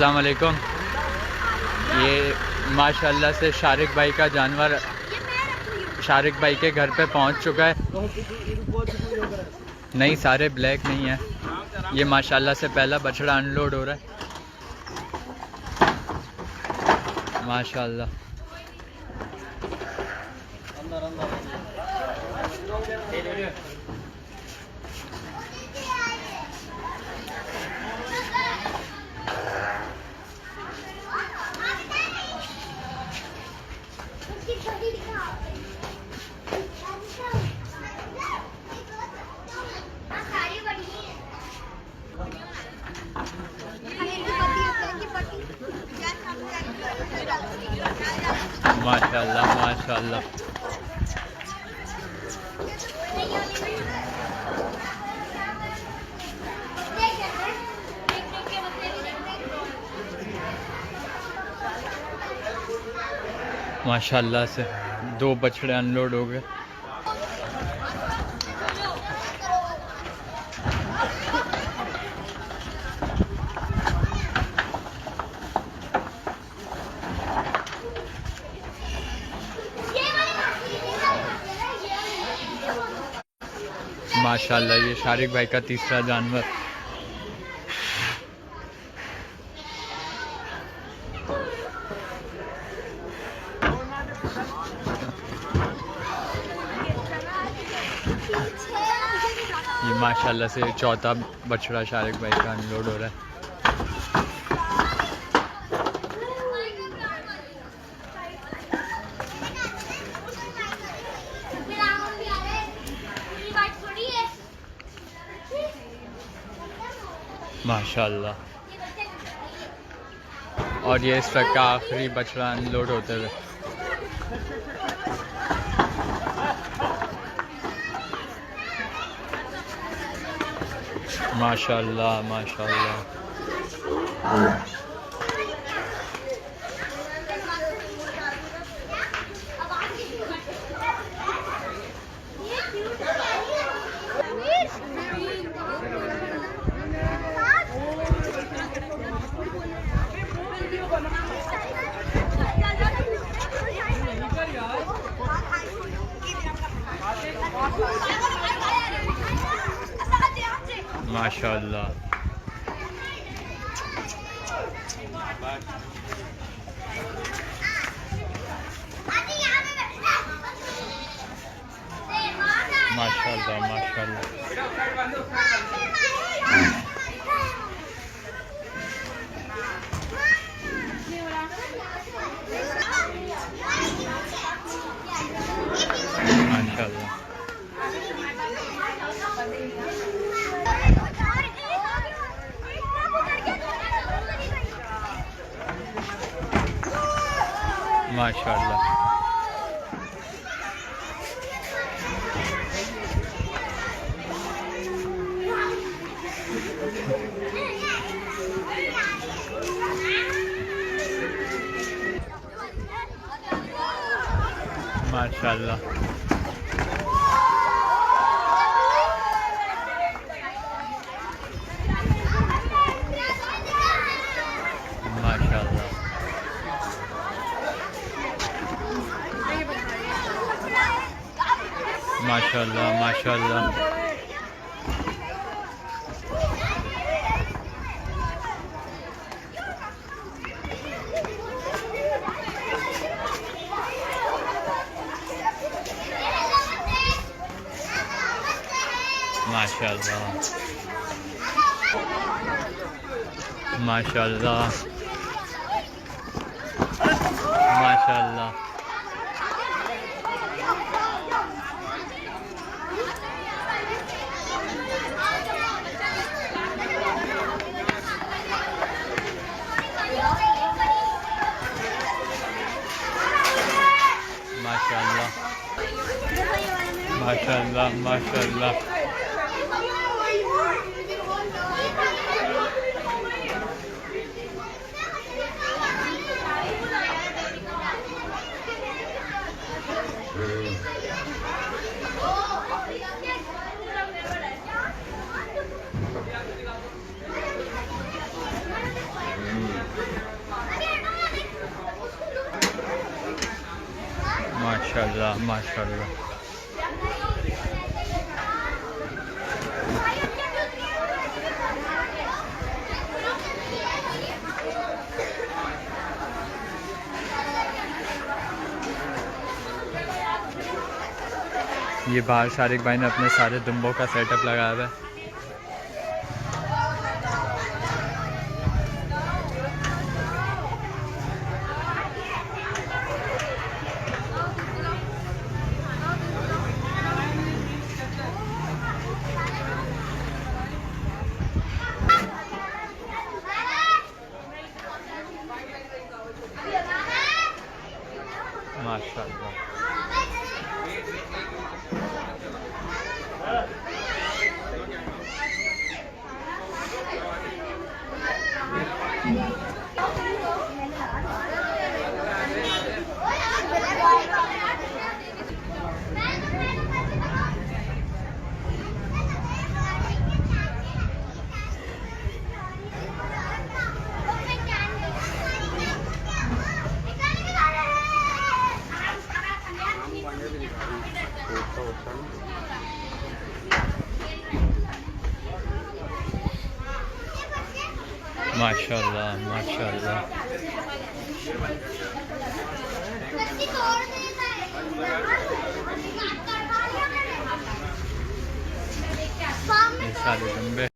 अस्सलाम वालेकुम। ये माशाल्लाह से शारिक भाई का जानवर शारिक भाई के घर पे पहुंच चुका है। नहीं, सारे ब्लैक नहीं है। ये माशाल्लाह से पहला बछड़ा अनलोड हो रहा है। माशाल्लाह माशाल्लाह माशाल्लाह। माशाल्लाह से 2 बछड़े अनलोड हो गए। माशाल्लाह ये शारिक भाई का तीसरा जानवर। ये माशाल्लाह से चौथा बछड़ा शारिक भाई का अनलोड हो रहा है। माशाल्लाह। और ये इस ट्रक का आखिरी बछड़ा अनलोड होते हुए। माशाल्लाह माशाल्लाह। माशाल्लाह माशाल्लाह माशाल्लाह। माशाल्लाह माशाल्लाह। माशाल्लाह माशाल्लाह माशाल्लाह माशाल्लाह। माशाल्लाह माशाल्लाह माशाल्लाह। माशाल्लाह माशाल्लाह माशाल्लाह। माशाल्लाह माशाल्लाह। ये बाहर शारिक भाई ने अपने सारे दुम्बों का सेटअप लगाया हुआ है। माशाल्लाह। माशाल्लाह माशाल्लाह। ये सारे दुम्बे